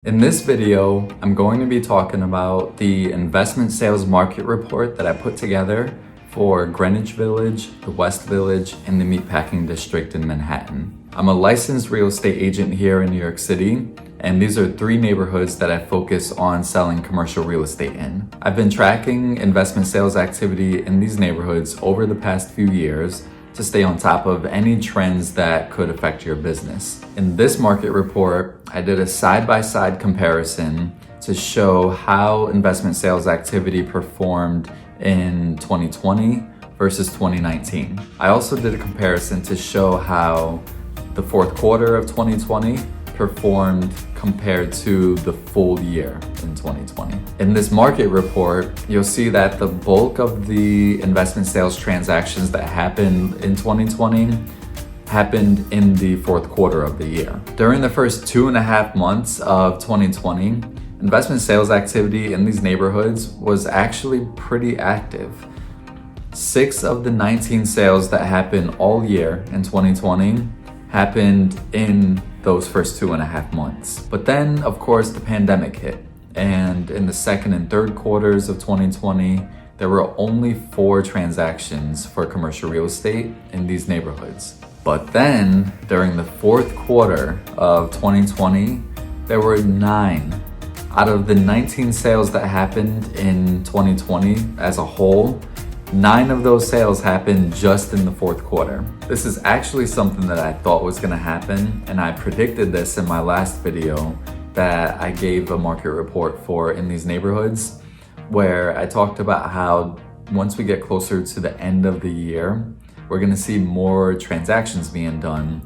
In this video, I'm going to be talking about the investment sales market report that I put together for Greenwich Village, the West Village, and the Meatpacking District in Manhattan. I'm a licensed real estate agent here in New York City, and these are 3 neighborhoods that I focus on selling commercial real estate in. I've been tracking investment sales activity in these neighborhoods over the past few years to stay on top of any trends that could affect your business. In this market report, I did a side-by-side comparison to show how investment sales activity performed in 2020 versus 2019. I also did a comparison to show how the fourth quarter of 2020 performed compared to the full year in 2020. In this market report, you'll see that the bulk of the investment sales transactions that happened in 2020 happened in the fourth quarter of the year. During the first 2.5 months of 2020, investment sales activity in these neighborhoods was actually pretty active. 6 of the 19 sales that happened all year in 2020 happened in those first 2.5 months. But then, of course, the pandemic hit. And in the second and third quarters of 2020, there were only 4 transactions for commercial real estate in these neighborhoods. But then, during the fourth quarter of 2020, there were 9. Out of the 19 sales that happened in 2020 as a whole, 9 of those sales happened just in the fourth quarter. This is actually something that I thought was gonna happen, and I predicted this in my last video that I gave a market report for in these neighborhoods, where I talked about how once we get closer to the end of the year, we're gonna see more transactions being done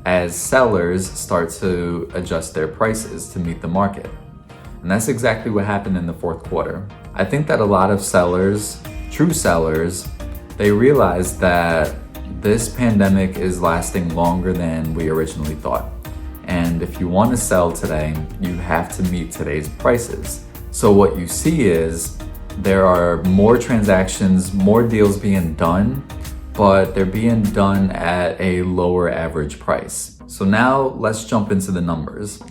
as sellers start to adjust their prices to meet the market. And that's exactly what happened in the fourth quarter. I think that a lot of sellers, true sellers, they realized that this pandemic is lasting longer than we originally thought. And if you want to sell today, you have to meet today's prices. So what you see is there are more transactions, more deals being done, but they're being done at a lower average price. So now let's jump into the numbers.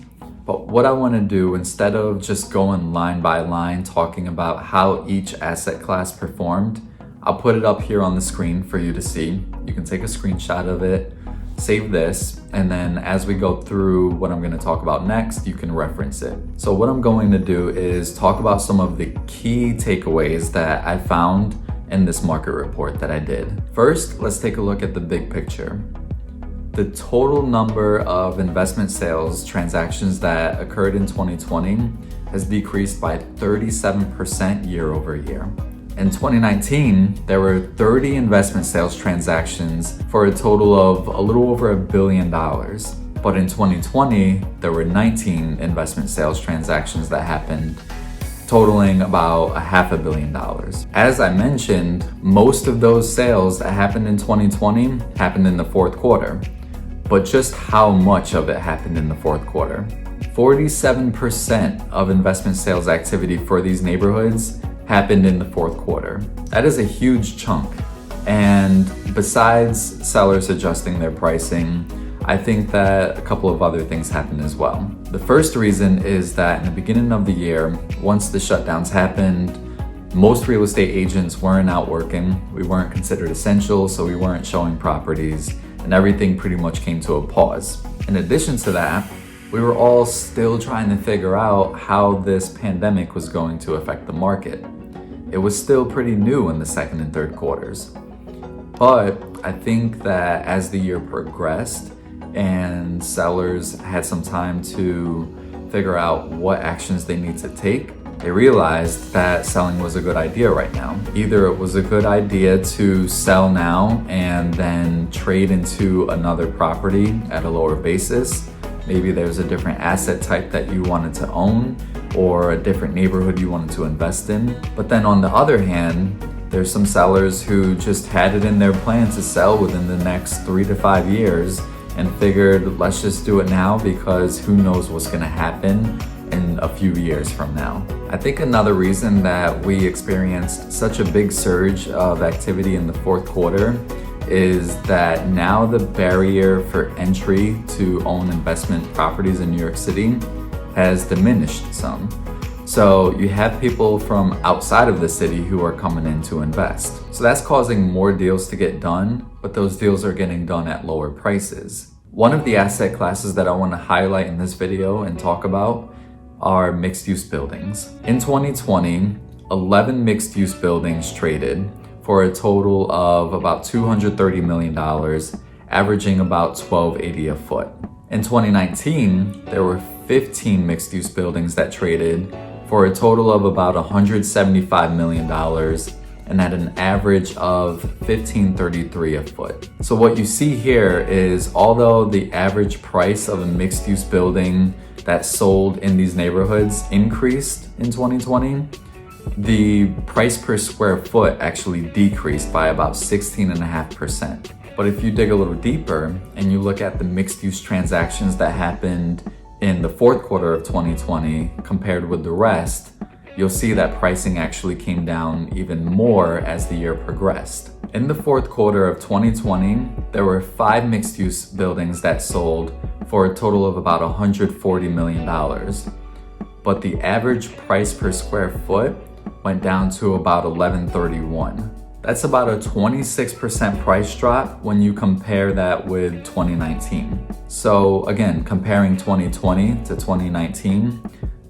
But what I want to do, instead of just going line by line talking about how each asset class performed, I'll put it up here on the screen for you to see. You can take a screenshot of it, save this, and then as we go through what I'm going to talk about next, you can reference it. So what I'm going to do is talk about some of the key takeaways that I found in this market report that I did. First, let's take a look at the big picture. The total number of investment sales transactions that occurred in 2020 has decreased by 37% year over year. In 2019, there were 30 investment sales transactions for a total of a little over $1 billion. But in 2020, there were 19 investment sales transactions that happened, totaling about $500 million. As I mentioned, most of those sales that happened in 2020 happened in the fourth quarter. But just how much of it happened in the fourth quarter? 47% of investment sales activity for these neighborhoods happened in the fourth quarter. That is a huge chunk. And besides sellers adjusting their pricing, I think that a couple of other things happened as well. The first reason is that in the beginning of the year, once the shutdowns happened, most real estate agents weren't out working. We weren't considered essential, so we weren't showing properties, and everything pretty much came to a pause. In addition to that, we were all still trying to figure out how this pandemic was going to affect the market. It was still pretty new in the second and third quarters. But I think that as the year progressed and sellers had some time to figure out what actions they need to take, they realized that selling was a good idea right now. Either it was a good idea to sell now and then trade into another property at a lower basis. Maybe there's a different asset type that you wanted to own or a different neighborhood you wanted to invest in. But then on the other hand, there's some sellers who just had it in their plan to sell within the next 3 to 5 years and figured, let's just do it now because who knows what's gonna happen in a few years from now. I think another reason that we experienced such a big surge of activity in the fourth quarter is that now the barrier for entry to own investment properties in New York City has diminished some. So you have people from outside of the city who are coming in to invest. So that's causing more deals to get done, but those deals are getting done at lower prices. One of the asset classes that I want to highlight in this video and talk about are mixed-use buildings. In 2020, 11 mixed-use buildings traded for a total of about $230 million, averaging about $12.80 a foot. In 2019, there were 15 mixed-use buildings that traded for a total of about $175 million and at an average of $15.33 a foot. So what you see here is, although the average price of a mixed-use building that sold in these neighborhoods increased in 2020, the price per square foot actually decreased by about 16.5%. But if you dig a little deeper and you look at the mixed-use transactions that happened in the fourth quarter of 2020 compared with the rest, you'll see that pricing actually came down even more as the year progressed. In the fourth quarter of 2020, there were 5 mixed-use buildings that sold for a total of about $140 million. But the average price per square foot went down to about $11.31. That's about a 26% price drop when you compare that with 2019. So again, comparing 2020 to 2019,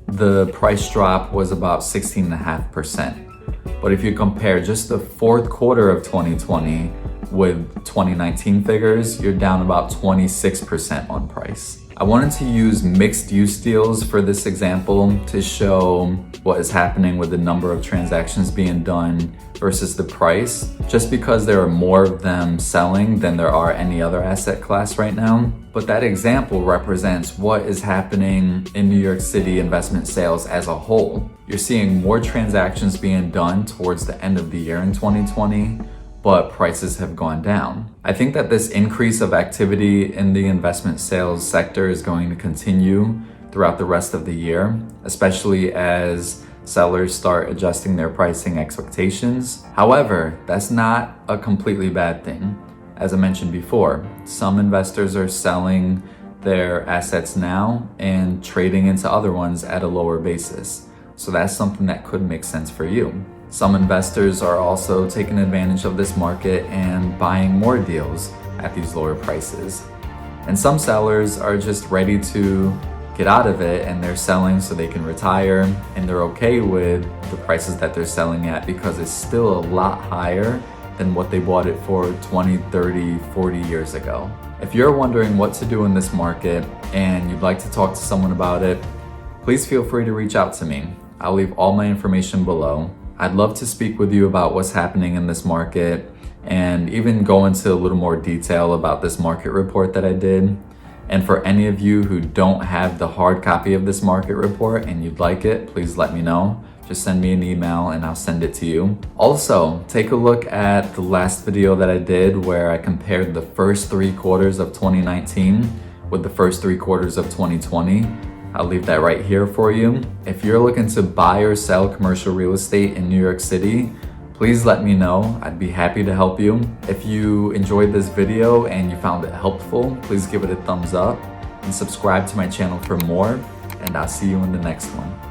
the price drop was about 16.5%. But if you compare just the fourth quarter of 2020 with 2019 figures, you're down about 26% on price. I wanted to use mixed use deals for this example to show what is happening with the number of transactions being done versus the price, just because there are more of them selling than there are any other asset class right now. But that example represents what is happening in New York City investment sales as a whole. You're seeing more transactions being done towards the end of the year in 2020, but prices have gone down. I think that this increase of activity in the investment sales sector is going to continue throughout the rest of the year, especially as sellers start adjusting their pricing expectations. However, that's not a completely bad thing. As I mentioned before, some investors are selling their assets now and trading into other ones at a lower basis. So that's something that could make sense for you. Some investors are also taking advantage of this market and buying more deals at these lower prices. And some sellers are just ready to get out of it and they're selling so they can retire, and they're okay with the prices that they're selling at because it's still a lot higher than what they bought it for 20, 30, 40 years ago. If you're wondering what to do in this market and you'd like to talk to someone about it, please feel free to reach out to me. I'll leave all my information below. I'd love to speak with you about what's happening in this market and even go into a little more detail about this market report that I did. And for any of you who don't have the hard copy of this market report and you'd like it, please let me know. Just send me an email and I'll send it to you. Also, take a look at the last video that I did where I compared the first 3 quarters of 2019 with the first 3 quarters of 2020. I'll leave that right here for you. If you're looking to buy or sell commercial real estate in New York City, please let me know. I'd be happy to help you. If you enjoyed this video and you found it helpful, please give it a thumbs up and subscribe to my channel for more, and I'll see you in the next one.